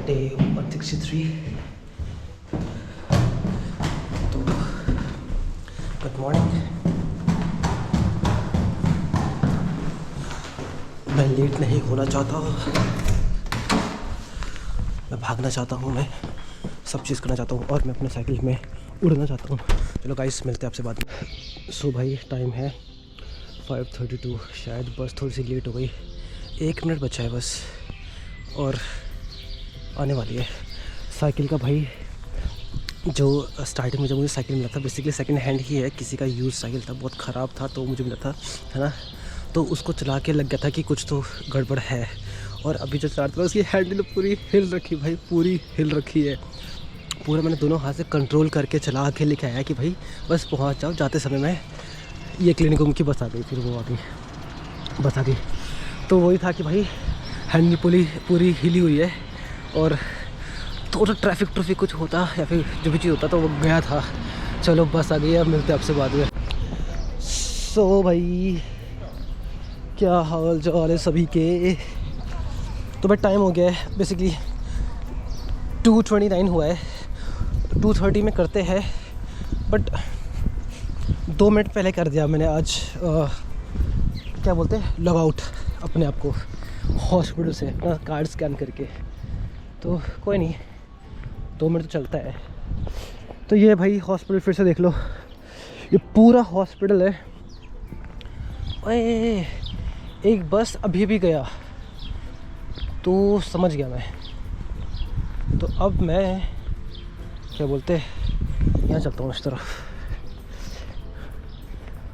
Day 163। तो good morning. मैं late नहीं होना चाहता, मैं भागना चाहता हूँ, मैं सब चीज़ करना चाहता हूँ और मैं अपने साइकिल में उड़ना चाहता हूँ। चलो गाइस, मिलते हैं आपसे बाद में। सो भाई टाइम है 5:32। शायद बस थोड़ी सी लेट हो गई, 1 मिनट बचा है बस और आने वाली है। साइकिल का भाई जो स्टार्टिंग में जब मुझे साइकिल मिला था, बेसिकली सेकंड हैंड ही है, किसी का यूज़ साइकिल था, बहुत ख़राब था तो मुझे मिला था, है ना। तो उसको चला के लग गया था कि कुछ तो गड़बड़ है। और अभी जो चलाता था उसकी हैंडल पूरी हिल रखी भाई, पूरी हिल रखी है पूरा। मैंने दोनों हाथ से कंट्रोल करके चला के लेके आया कि भाई बस पहुंच जाओ। जाते समय मैं ये क्लिनिक की बस आ गई, फिर वो आ गई, बस आ गई। तो वही था कि भाई हैंडल पूरी हिली हुई है और थोड़ा ट्रैफिक कुछ होता या फिर जो भी चीज़ होता तो वो गया था। चलो बस आ गई, अब मिलते हैं आपसे बाद में। सो भाई क्या हाल चाल है सभी के। तो भाई टाइम हो गया है, बेसिकली 2:29 हुआ है, 2:30 में करते हैं, बट 2 मिनट पहले कर दिया मैंने आज क्या बोलते हैं, लॉग आउट अपने आप को हॉस्पिटल से कार्ड स्कैन करके। तो कोई नहीं, 2 मिनट तो चलता है। तो ये भाई हॉस्पिटल फिर से देख लो, ये पूरा हॉस्पिटल है। ओए एक बस अभी भी गया तो समझ गया मैं। तो अब मैं क्या बोलते हैं, यहाँ चलता हूँ इस तरफ।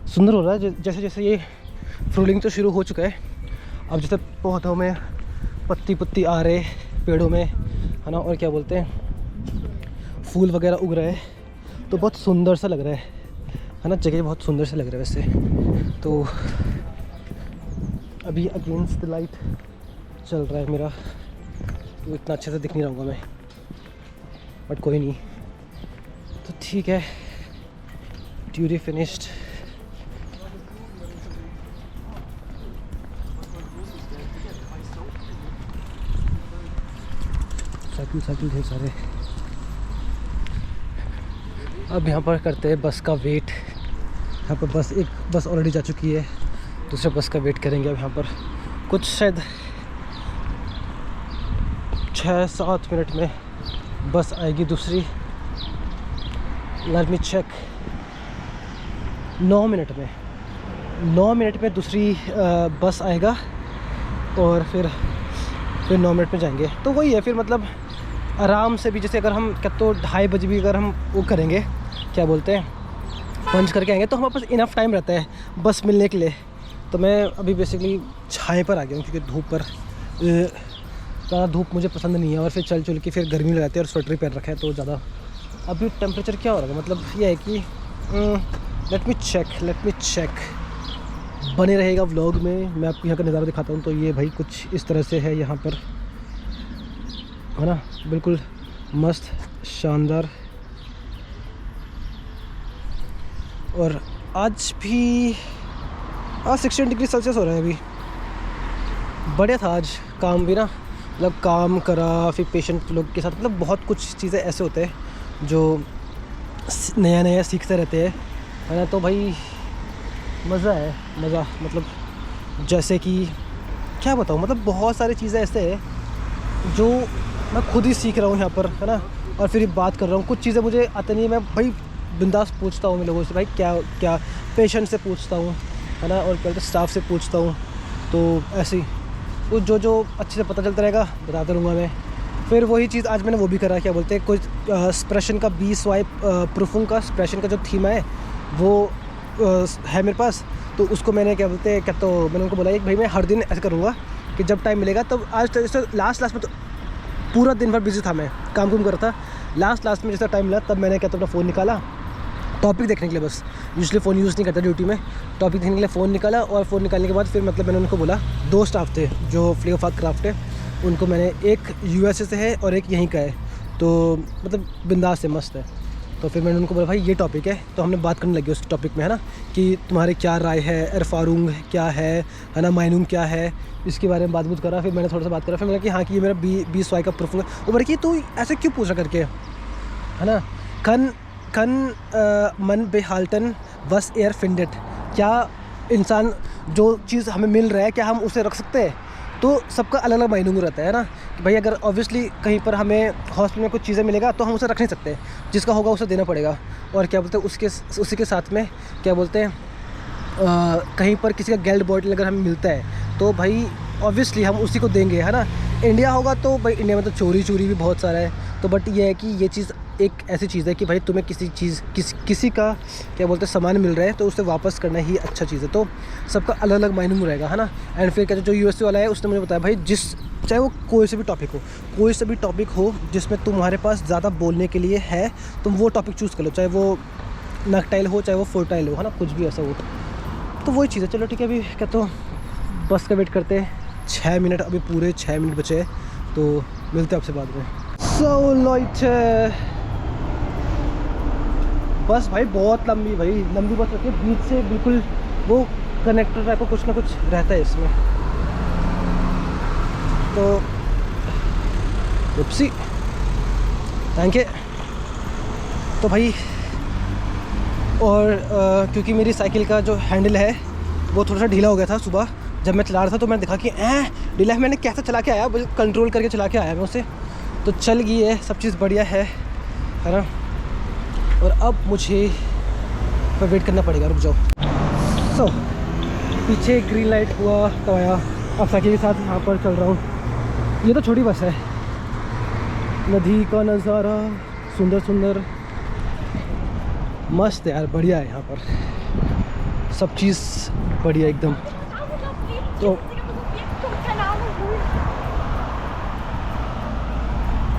सुंदर हो रहा है, जैसे जैसे ये फ्रूलिंग तो शुरू हो चुका है। अब जैसे पौधों में पत्ती आ रहे, पेड़ों में, है ना, और क्या बोलते हैं फूल वगैरह उग रहे हैं, तो बहुत सुंदर सा लग रहा है ना। जगह बहुत सुंदर सा लग रहा है वैसे। तो अभी अगेंस्ट द लाइट चल रहा है मेरा, तो इतना अच्छे से दिख नहीं रहूँगा मैं, बट कोई नहीं। तो ठीक है, ड्यूटी फिनिश्ड। साइकिल ढेर सारे। अब यहाँ पर करते हैं बस का वेट। यहाँ पर एक बस ऑलरेडी जा चुकी है, दूसरे बस का वेट करेंगे। अब यहाँ पर कुछ शायद 6-7 मिनट में बस आएगी दूसरी। लेट मी चेक, 9 मिनट में दूसरी बस आएगा और फिर 9 मिनट में जाएंगे। तो वही है फिर, मतलब आराम से भी, जैसे अगर हम क्या तो 2:30 बजे भी अगर हम वो करेंगे, क्या बोलते हैं, पंच करके आएंगे, तो हमारे पास इनफ टाइम रहता है बस मिलने के लिए। तो मैं अभी बेसिकली छाए पर आ गया हूँ, क्योंकि धूप पर ज़्यादा धूप मुझे पसंद नहीं है, और फिर चल के फिर गर्मी लगाती है और स्वेटर पहन रखा है तो ज़्यादा। अभी टेम्परेचर क्या हो रहा है, मतलब ये है कि लेट मी चेक। बने रहेगा व्लॉग में, मैं आपको यहाँ का नज़ारा दिखाता हूँ। तो ये भाई कुछ इस तरह से है यहाँ पर, है ना, बिल्कुल मस्त शानदार। और आज भी 16 डिग्री सेल्सियस हो रहा है अभी। बढ़िया था आज काम भी ना, मतलब काम करा, फिर पेशेंट लोग के साथ, मतलब बहुत कुछ चीज़ें ऐसे होते हैं जो नया सीखते रहते हैं, है ना। तो भाई मज़ा, मतलब जैसे कि क्या बताऊँ, मतलब बहुत सारी चीज़ें ऐसे हैं जो मैं खुद ही सीख रहा हूँ यहाँ पर, है ना। और फिर बात कर रहा हूँ, कुछ चीज़ें मुझे आती नहीं है, मैं भाई बिंदास पूछता हूँ मैं लोगों से, भाई क्या पेशेंट से पूछता हूँ, है ना, और क्या स्टाफ से पूछता हूँ। तो ऐसे ही कुछ जो अच्छे से पता चलता रहेगा बताता रहूँगा मैं। फिर वही चीज़ आज मैंने वो भी करा, क्या बोलते हैं, कुछ एक्सप्रेशन का प्रूफिंग का एक्सप्रेशन का जो थीम है वो है मेरे पास। तो उसको मैंने क्या बोलते हैं, तो मैंने उनको बोला कि भाई मैं हर दिन ऐसा करूँगा कि जब टाइम मिलेगा तब। आज लास्ट में तो पूरा दिन भर बिजी था, मैं काम कर रहा था। लास्ट में जैसा टाइम मिला तब मैंने क्या तो अपना फ़ोन निकाला टॉपिक देखने के लिए। बस यूजली फ़ोन यूज़ नहीं करता ड्यूटी में, टॉपिक देखने के लिए फ़ोन निकाला। और फ़ोन निकालने के बाद फिर मतलब मैंने उनको बोला, 2 स्टाफ थे जो फ्री ऑफ क्राफ्ट है, उनको मैंने, एक USA से है और एक यहीं का है, तो मतलब बिंदास है, मस्त है। तो फिर मैंने उनको बोला भाई ये टॉपिक है, तो हमने बात करने लगे उस टॉपिक में, है ना, कि तुम्हारी क्या राय है, एरफारूंग क्या है ना, माइनूंग क्या है, इसके बारे में बात करा। फिर मैंने थोड़ा सा बात करा, फिर मैंने कि हाँ कि ये मेरा 20 वाई का प्रूफ है। वो बोले कि तू ऐसे क्यों पूछ रहा करके, है ना, कन मन बेहाल्टन वस एयर फिंडेट, क्या इंसान जो चीज़ हमें मिल रहा है क्या हम उसे रख सकते हैं? तो सबका अलग अलग मायनूंग रहता है ना, कि भाई अगर ऑब्वियसली कहीं पर हमें हॉस्पिटल में कुछ चीज़ें मिलेगा तो हम उसे रख नहीं सकते, जिसका होगा उसे देना पड़ेगा। और क्या बोलते हैं उसी के साथ में क्या बोलते हैं, कहीं पर किसी का गैल्ड बॉटल अगर हमें मिलता है तो भाई ऑब्वियसली हम उसी को देंगे, है ना। इंडिया होगा तो भाई इंडिया में तो चोरी भी बहुत सारा है, तो बट ये है कि ये चीज़ एक ऐसी चीज़ है कि भाई तुम्हें किसी का क्या बोलते हैं सामान मिल रहा है तो उसे वापस करना ही अच्छा चीज़ है। तो सबका अलग अलग मायने में रहेगा, है ना। एंड फिर क्या जो यूएसए वाला है उसने मुझे बताया भाई चाहे वो कोई से भी टॉपिक हो जिसमें तुम्हारे पास ज़्यादा बोलने के लिए है, तुम वो टॉपिक चूज़ कर लो, चाहे वो नकटाइल हो चाहे वो फोर्टाइल हो, है ना, कुछ भी ऐसा हो। तो वही चीज़ है। चलो ठीक है, अभी क्या तो बस का वेट करते हैं, 6 मिनट, अभी पूरे 6 मिनट बचे हैं, तो मिलते हैं आपसे बाद में। सो लॉइट बस भाई बहुत लंबी बस रहती है, बीच से बिल्कुल वो कनेक्टर टाइप का कुछ ना कुछ रहता है इसमें। तो रुपसी थैंक यू। तो भाई और क्योंकि मेरी साइकिल का जो हैंडल है वो थोड़ा सा ढीला हो गया था, सुबह जब मैं चला रहा था तो मैंने देखा कि ढीला है, मैंने कैसे चला के आया, कंट्रोल करके चला के आया मैं उसे, तो चल गई है, सब चीज़ बढ़िया है ना। और अब मुझे वेट करना पड़ेगा, रुक जाओ। सो पीछे ग्रीन लाइट हुआ तो आया, अब साइकिल के साथ यहाँ पर चल रहा हूँ। ये तो छोटी बस है, नदी का नज़ारा सुंदर मस्त है यार, बढ़िया है यहाँ पर, सब चीज़ बढ़िया एकदम। तो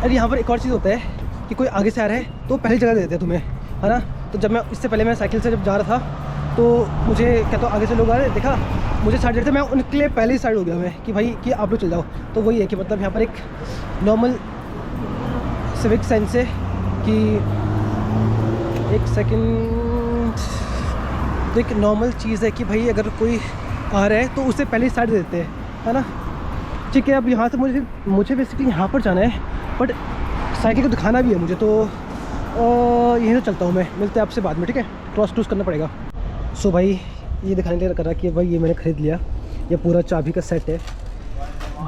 अरे यहाँ पर एक और चीज़ होता है कि कोई आगे से आ रहा है तो पहली जगह दे देते हैं तुम्हें, है ना। तो जब मैं इससे पहले मैं साइकिल से जब जा रहा था तो मुझे क्या तो आगे से लोग आ रहे देखा, मुझे साइड देते, मैं उनके लिए पहले ही साइड हो गया मैं कि भाई कि आप लोग चल जाओ। तो वही है कि मतलब यहाँ पर एक नॉर्मल सिविक सेंस है कि एक सेकंड, तो एक नॉर्मल चीज़ है कि भाई अगर कोई आ रहा है तो उसे पहले ही साइड दे देते हैं, है ना। ठीक है, अब यहाँ से मुझे बेसिकली यहाँ पर जाना है, बट साइकिल को दिखाना भी है मुझे, तो यहीं से चलता हूँ मैं, मिलते हैं आपसे बाद में, ठीक है। क्रॉस करना पड़ेगा। सो भाई ये दिखाने के लिए कर रहा कि भाई ये मैंने ख़रीद लिया, ये पूरा चाबी का सेट है।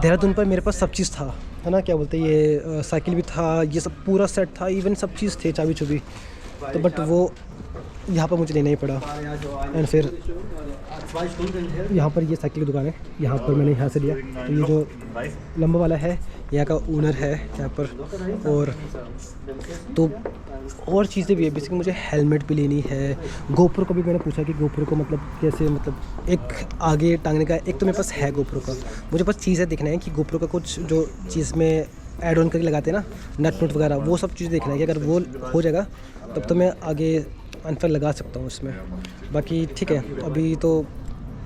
देहरादून पर मेरे पास सब चीज़ था, है ना, क्या बोलते हैं, ये साइकिल भी था, ये सब पूरा सेट था, इवन सब चीज़ थे, चाबी चुबी, तो बट वो यहाँ पर मुझे लेना ही पड़ा। एंड फिर यहाँ पर ये साइकिल की दुकान है, यहाँ पर मैंने यहाँ से लिया। तो ये जो लंबा वाला है यहाँ का ओनर है यहाँ पर, और तो और चीज़ें भी है। बेसिकली मुझे हेलमेट भी लेनी है, गोप्रो को भी मैंने पूछा कि गोप्रो को मतलब कैसे, मतलब एक आगे टांगने का, एक तो मेरे पास है गोप्रो का, मुझे बस चीज़ें देखना है कि गोप्रो का कुछ जो चीज़ में ऐड ऑन करके लगाते हैं ना, नट वगैरह, वो सब चीज़ देखना है कि अगर वो हो जाएगा तब तो मैं आगे अनफर लगा सकता हूँ इसमें। बाकी ठीक है, अभी तो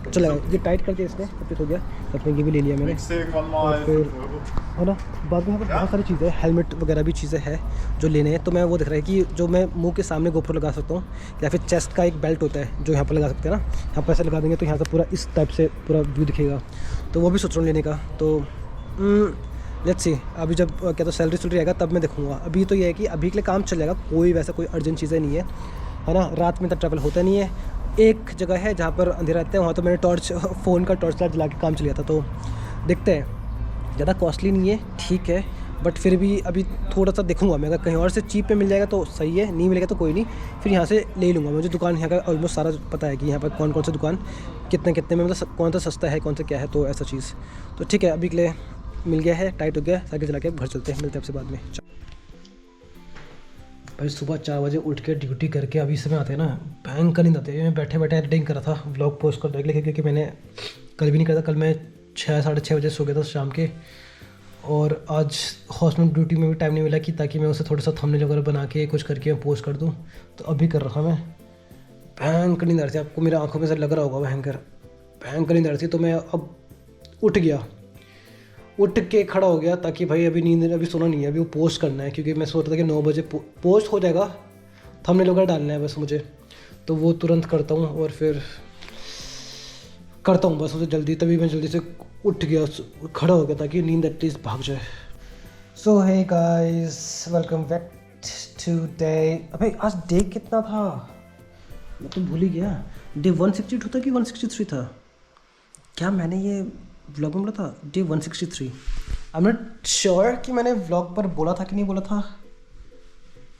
चला, ये टाइट करके इसमें सब हो गया, तब ये भी ले लिया मैंने। और फिर है ना, बाद में यहाँ पर बहुत सारी चीज़ें, हेलमेट वगैरह भी चीज़ें हैं जो लेने हैं। तो मैं वो देख रहा है कि जो मैं मुंह के सामने गोप्रो लगा सकता हूँ, या फिर चेस्ट का एक बेल्ट होता है जो यहाँ पर लगा सकते हैं ना, यहाँ पर ऐसे लगा देंगे तो यहाँ से पूरा इस टाइप से पूरा व्यू दिखेगा, तो वो भी सोच रहा हूँ लेने का। तो लेट्स सी, अभी जब क्या तो सैलरी आएगा तब मैं देखूँगा। अभी तो ये है कि अभी के लिए काम चल जाएगा, कोई वैसा कोई अर्जेंट चीज़ें नहीं है ना। रात में तो ट्रैवल होता नहीं है, एक जगह है जहाँ पर अंधेरा रहता है, वहाँ तो मैंने फ़ोन का टॉर्च लाइट जला के काम चल गया था। तो देखते हैं, ज़्यादा कॉस्टली नहीं है, ठीक है, बट फिर भी अभी थोड़ा सा देखूंगा मैं, अगर कहीं और से चीप पे मिल जाएगा तो सही है, नहीं मिलेगा तो कोई नहीं, फिर यहाँ से ले लूँगा। मुझे दुकान यहाँ का ऑलमोस्ट सारा पता है कि यहाँ पर कौन कौन सी दुकान कितने में, मतलब कौन सा सस्ता है, कौन सा क्या है, तो ऐसा चीज़। तो ठीक है, अभी के लिए मिल गया है, टाइट हो गया, साइकिल चला के घर चलते हैं, मिलते हैं आपसे बाद में। भाई सुबह 4 बजे उठ के ड्यूटी करके अभी समय आते हैं ना, भयंकर नींद आती है। मैं बैठे एडिटिंग कर रहा था व्लॉग पोस्ट करने के लिए, क्योंकि मैंने कल भी नहीं करा था, कल मैं 6 साढ़े 6 बजे सो गया था शाम के, और आज हॉस्पिटल ड्यूटी में भी टाइम नहीं मिला कि ताकि मैं उसे थोड़ा सा थंबनेल वगैरह बना के कुछ करके मैं पोस्ट कर दूँ। तो अभी कर रहा मैं, भयंकर नींद आ रही थी, आपको मेरे आंखों में से लग रहा होगा, भयंकर नींद आ रही थी। तो मैं अब उठ के खड़ा हो गया, ताकि भाई अभी नींद, अभी सोना नहीं है, अभी वो पोस्ट करना है, क्योंकि मैं सोच रहा था कि 9 बजे पोस्ट हो जाएगा थंबनेल वगैरह डालना है बस मुझे, तो वो तुरंत करता हूँ और फिर करता हूँ बस उसे जल्दी, तभी मैं जल्दी से उठ गया, खड़ा हो गया ताकि नींद एटलीस्ट भाग जाए। So hey guys, welcome back to day. अबे आज डे कितना था, मैं तो भूल ही गया। डे 162 था कि 163 था, क्या मैंने ये व्लॉग में बोला था day 163? I am not sure कि मैंने व्लॉग पर बोला था कि नहीं बोला था,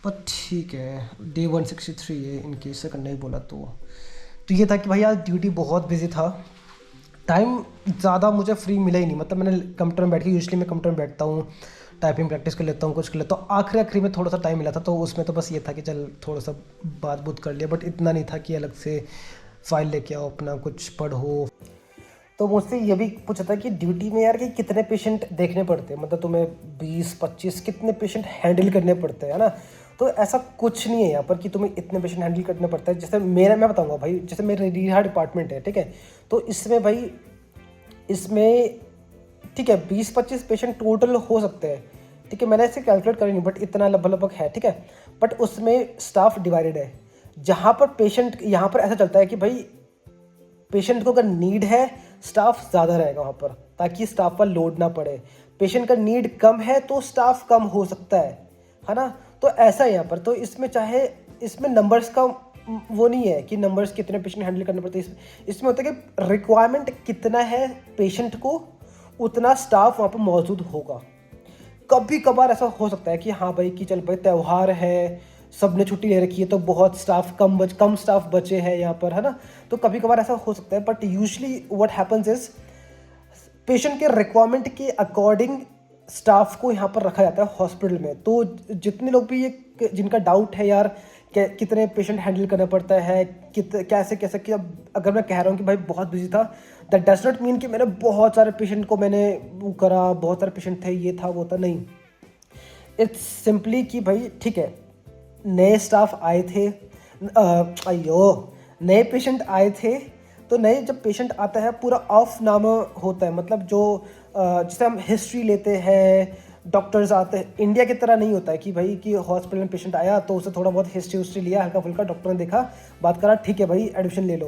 पर ठीक है डे 163 है, इन केस अगर नहीं बोला तो ये था कि भाई आज ड्यूटी बहुत बिजी था, टाइम ज़्यादा मुझे फ्री मिला ही नहीं। मतलब मैंने कंप्यूटर में बैठ के, यूजुअली मैं कंप्यूटर में बैठता हूँ, टाइपिंग प्रैक्टिस कर लेता हूँ, कुछ कर लेता हूँ, आखिरी में थोड़ा सा टाइम मिला था, तो उसमें तो बस ये था कि चल थोड़ा सा बात कर लिया, बट इतना नहीं था कि अलग से फाइल लेके आओ, अपना कुछ पढ़ो। तो मुझसे ये भी पूछा था कि ड्यूटी में यार कि कितने पेशेंट देखने पड़ते हैं, मतलब तुम्हें 20-25 कितने पेशेंट हैंडल करने पड़ते हैं, है ना। तो ऐसा कुछ नहीं है यहाँ पर कि तुम्हें इतने पेशेंट हैंडल करने पड़ता है। जैसे मैं बताऊँगा भाई, जैसे मेरे रिहा डिपार्टमेंट है, ठीक है, तो इसमें भाई इसमें ठीक है 20-25 पेशेंट टोटल हो सकते हैं, ठीक है, मैंने ऐसे कैलकुलेट करी नहीं, बट इतना लगभग है, ठीक है। बट उसमें स्टाफ डिवाइडेड है, जहाँ पर पेशेंट, यहाँ पर ऐसा चलता है कि भाई पेशेंट को अगर नीड है स्टाफ ज़्यादा रहेगा वहाँ पर, ताकि स्टाफ पर लोड ना पड़े। पेशेंट का नीड कम है तो स्टाफ कम हो सकता है ना। तो ऐसा है यहाँ पर। तो इसमें चाहे इसमें नंबर्स का वो नहीं है कि नंबर्स कितने पेशेंट हैंडल करने पड़ते हैं, इसमें होता है कि रिक्वायरमेंट कितना है पेशेंट को, उतना स्टाफ वहाँ पर मौजूद होगा। कभी कभार ऐसा हो सकता है कि हाँ भाई कि चल भाई त्यौहार है, सब ने छुट्टी ले रखी है, तो बहुत स्टाफ कम स्टाफ बचे हैं यहाँ पर, है ना। तो कभी कभार ऐसा हो सकता है, but usually what happens is patient के रिक्वायरमेंट के अकॉर्डिंग स्टाफ को यहाँ पर रखा जाता है हॉस्पिटल में। तो जितने लोग भी ये जिनका डाउट है यार कितने पेशेंट हैंडल करना पड़ता है, कैसे कैसे कि अगर मैं कह रहा हूँ कि भाई बहुत बिजी था, दैट डज नॉट मीन कि मैंने बहुत सारे पेशेंट को मैंने वो करा, बहुत सारे पेशेंट थे, ये था वो था, नहीं। इट्स सिंपली कि भाई ठीक है, नए स्टाफ आए थे, नए पेशेंट आए थे, तो नए जब पेशेंट आता है पूरा ऑफ नामा होता है, मतलब जो जैसे हम हिस्ट्री लेते हैं, डॉक्टर्स आते हैं, इंडिया की तरह नहीं होता है कि भाई कि हॉस्पिटल में पेशेंट आया तो उसे थोड़ा बहुत हिस्ट्री लिया, हल्का फुल्का डॉक्टर ने देखा, बात करा, ठीक है भाई एडमिशन ले लो।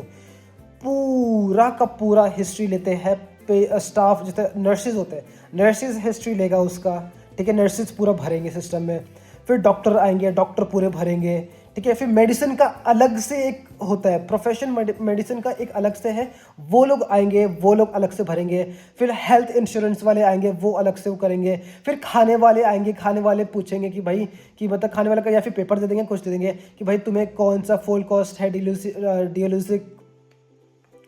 पूरा का पूरा हिस्ट्री लेते हैं स्टाफ, जैसे नर्सिस होते हैं, नर्सिस हिस्ट्री लेगा उसका, ठीक है, नर्सिस पूरा भरेंगे सिस्टम में, फिर डॉक्टर आएंगे, डॉक्टर पूरे भरेंगे, ठीक है, फिर मेडिसिन का अलग से एक होता है प्रोफेशन, मेडिसिन का एक अलग से है, वो लोग आएंगे, वो लोग अलग से भरेंगे, फिर हेल्थ इंश्योरेंस वाले आएंगे, वो अलग से वो करेंगे, फिर खाने वाले आएंगे, खाने वाले पूछेंगे कि भाई कि मतलब खाने वाले का या फिर पेपर दे देंगे, कुछ दे देंगे कि भाई तुम्हें कौन सा फुल कॉस्ट है,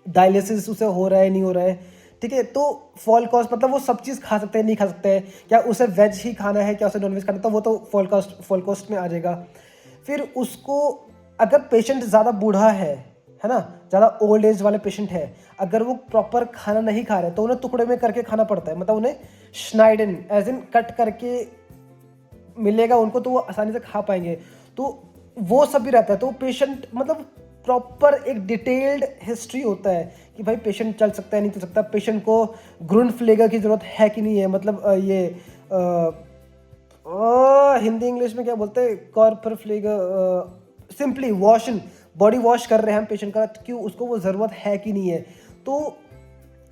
डायलिसिस उसे हो रहा है नहीं हो रहा है, ठीक है। तो फॉल कॉस्ट मतलब वो सब चीज़ खा सकते हैं नहीं खा सकते हैं, क्या उसे वेज ही खाना है, क्या उसे नॉन वेज खाना है, तो वो तो फॉल कॉस्ट में आ जाएगा। फिर उसको अगर पेशेंट ज़्यादा बूढ़ा है ना, ज़्यादा ओल्ड एज वाले पेशेंट है, अगर वो प्रॉपर खाना नहीं खा रहे तो उन्हें टुकड़े में करके खाना पड़ता है, मतलब उन्हें श्नाइडन एज इन कट करके मिलेगा उनको, तो वो आसानी से खा पाएंगे, तो वो सब भी रहता है। तो पेशेंट मतलब प्रॉपर एक डिटेल्ड हिस्ट्री होता है कि भाई पेशेंट चल सकता है नहीं चल सकता, पेशेंट को ग्रुनफ्लेगर की ज़रूरत है कि नहीं है, मतलब ये हिंदी इंग्लिश में क्या बोलते हैं, कॉर्परफ्लेगर, सिंपली वॉशिंग, बॉडी वॉश कर रहे हैं हम पेशेंट का, क्यों उसको वो ज़रूरत है कि नहीं है। तो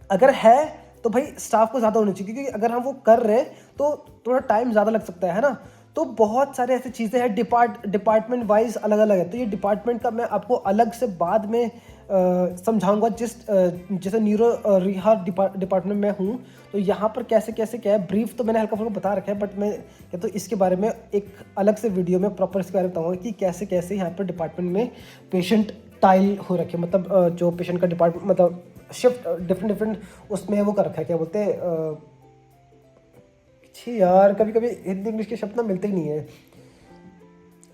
अगर है तो भाई स्टाफ को ज़्यादा होनी चाहिए, क्योंकि अगर हम वो कर रहे हैं तो थोड़ा टाइम ज़्यादा लग सकता है ना। तो बहुत सारे ऐसी चीज़ें हैं, डिपार्टमेंट वाइज अलग अलग है, तो ये डिपार्टमेंट का मैं आपको अलग से बाद में समझाऊंगा। जैसे न्यूरो रिहा डिपार्टमेंट में हूँ, तो यहाँ पर कैसे कैसे क्या है, ब्रीफ तो मैंने हल्का फुल्का बता रखा है, बट मैं क्या तो इसके बारे में एक अलग से वीडियो में प्रॉपर इसके बारे में बताऊँगा कि कैसे कैसे यहाँ पर डिपार्टमेंट में पेशेंट टाइल हो रखे, मतलब जो पेशेंट का डिपार्टमेंट मतलब शिफ्ट डिफरेंट उसमें वो कर रखा है, क्या बोलते हैं यार, कभी कभी हिंदी इंग्लिश के शब्द ना मिलते ही नहीं है,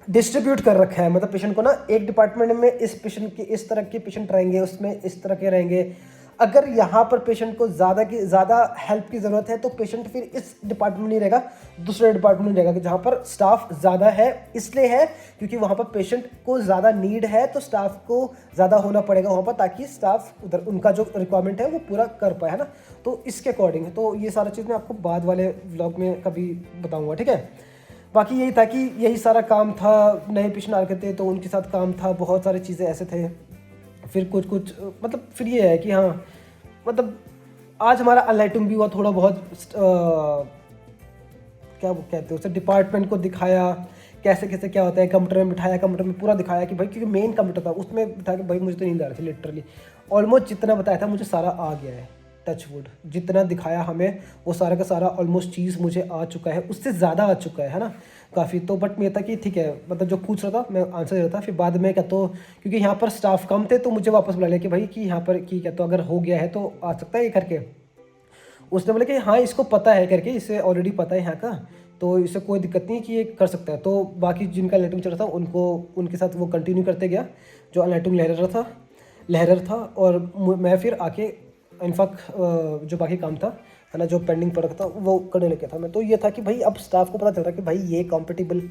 डिस्ट्रीब्यूट कर रखा है, मतलब पेशेंट को ना एक डिपार्टमेंट में इस पेशेंट के इस तरह के पेशेंट रहेंगे, उसमें इस तरह के रहेंगे। अगर यहाँ पर पेशेंट को ज़्यादा हेल्प की ज़रूरत है तो पेशेंट फिर इस डिपार्टमेंट में नहीं रहेगा, दूसरे डिपार्टमेंट में रहेगा, कि जहाँ पर स्टाफ ज़्यादा है, इसलिए है क्योंकि वहाँ पर पेशेंट को ज़्यादा नीड है, तो स्टाफ को ज़्यादा होना पड़ेगा वहाँ पर, ताकि स्टाफ उधर उनका जो रिक्वायरमेंट है वो पूरा कर पाए, है ना। तो इसके अकॉर्डिंग है, तो ये सारा चीज़ मैं आपको बाद वाले व्लॉग में कभी बताऊँगा, ठीक है। बाकी यही था कि यही सारा काम था, नए पेशेंट आ रखे थे तो उनके साथ काम था, बहुत सारी चीज़ें ऐसे थे। फिर कुछ मतलब फिर ये है कि हाँ मतलब आज हमारा अनलाइटिंग भी हुआ थोड़ा बहुत, क्या वो कहते हैं उसे, डिपार्टमेंट को दिखाया कैसे कैसे क्या होता है, कंप्यूटर में बिठाया, कंप्यूटर में पूरा दिखाया कि भाई, क्योंकि मेन कंप्यूटर था उसमें था कि भाई मुझे तो नींद आ रही थी लिटरली। ऑलमोस्ट जितना बताया था मुझे सारा आ गया है, टच वुड, जितना दिखाया हमें वो सारा का सारा ऑलमोस्ट चीज़ मुझे आ चुका है, उससे ज़्यादा आ चुका है ना काफ़ी। तो बट मैं था कि ठीक है, मतलब जो पूछ रहा था मैं आंसर दे रहा था। फिर बाद में क्या तो क्योंकि यहाँ पर स्टाफ कम थे तो मुझे वापस बुला लिया कि भाई कि यहाँ पर कि क्या तो अगर हो गया है तो आ सकता है ये करके। उसने बोला कि हाँ इसको पता है करके, इसे ऑलरेडी पता है यहाँ का, तो इससे कोई दिक्कत नहीं है कि ये कर सकता है। तो बाकी जिनका अनलाइटिंग चल रहा था उनको उनके साथ वो कंटिन्यू करते गया, जो अनलाइटिंग लहरर था। और मैं फिर आके इनफैक्ट जो बाकी काम था है ना, जो पेंडिंग पड़ा था वो करने लग गया था मैं। तो ये था कि भाई अब स्टाफ को पता चल रहा है कि भाई ये कंपैटिबल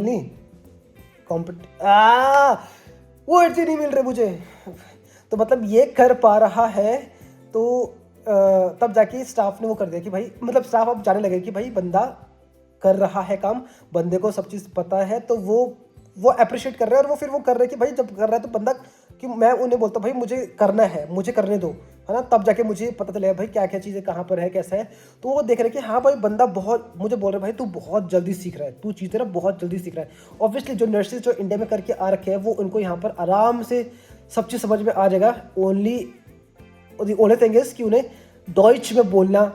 नहीं, वो ऐसे नहीं मिल रहे मुझे। तो मतलब ये कर पा रहा है तो तब जाके स्टाफ ने वो कर दिया कि भाई, मतलब स्टाफ अब जाने लगे कि भाई बंदा कर रहा है काम, बंदे को सब चीज़ पता है, तो वो अप्रिशिएट कर रहे हैं। और वो फिर वो कर रहे हैं कि भाई जब कर रहा है तो बंदा, कि मैं उन्हें बोलता भाई मुझे करना है, मुझे करने दो, है ना, तब जाके मुझे पता चलेगा भाई क्या क्या चीज़ें कहाँ पर है, कैसा है। तो वो देख रहे कि हाँ भाई बंदा बहुत, मुझे बोल रहे भाई तू बहुत जल्दी सीख रहा है, तू चीज़ें ना बहुत जल्दी सीख रहा है। ऑब्वियसली जो नर्सेज जो इंडिया में करके आ रखे हैं वो उनको यहाँ पर आराम से सब चीज़ समझ में आ जाएगा। ओनली थिंग इज कि उन्हें डॉइच में बोलना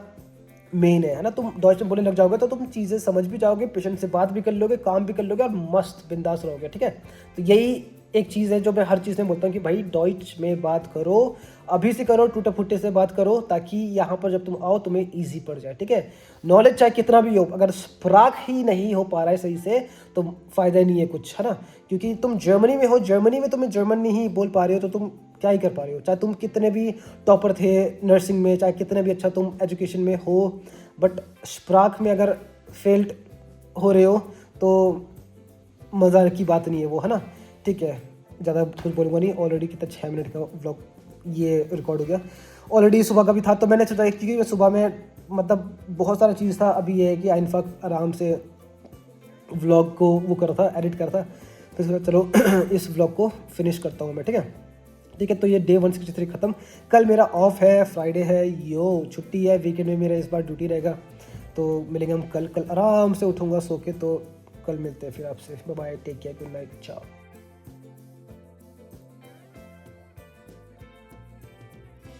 मेन है ना। तुम डॉइच में बोलने लग जाओगे तो तुम चीज़ें समझ भी जाओगे, पेशेंट से बात भी कर लोगे, काम भी कर लोगे और मस्त बिंदास रहोगे, ठीक है। तो यही एक चीज़ है जो मैं हर चीज़ में बोलता हूँ कि भाई डॉइच में बात करो, अभी से करो, टूटे फूटे से बात करो, ताकि यहाँ पर जब तुम आओ तुम्हें ईजी पड़ जाए, ठीक है। नॉलेज चाहे कितना भी हो, अगर स्प्राक ही नहीं हो पा रहा है सही से तो फ़ायदा नहीं है कुछ, है ना। क्योंकि तुम जर्मनी में हो, जर्मनी में तुम्हें जर्मन नहीं बोल पा रहे हो तो तुम क्या ही कर पा रहे हो, चाहे तुम कितने भी टॉपर थे नर्सिंग में, चाहे कितने भी अच्छा तुम एजुकेशन में हो, बट स्प्राक में अगर फेल्ड हो रहे हो तो मज़ा की बात नहीं है वो, है ना। ठीक है, ज़्यादा कुछ बोलूँगा नहीं, ऑलरेडी कितना 6 मिनट का व्लॉग ये रिकॉर्ड हो गया। ऑलरेडी सुबह का भी था तो मैंने सोचा क्योंकि मैं सुबह में मतलब बहुत सारा चीज़ था, अभी ये है कि इनफैक्ट आराम से व्लॉग को वो कर रहा था, एडिट कर रहा था, तो सोचा चलो इस व्लॉग को फिनिश करता हूँ मैं, ठीक है। तो ये डे 163 ख़त्म। कल मेरा ऑफ है, फ्राइडे है, छुट्टी है, वीकेंड में मेरा इस बार ड्यूटी रहेगा। तो मिलेंगे हम कल आराम से उठूँगा सो के, तो कल मिलते हैं फिर आपसे। Bye bye, take care, good night, चाओ।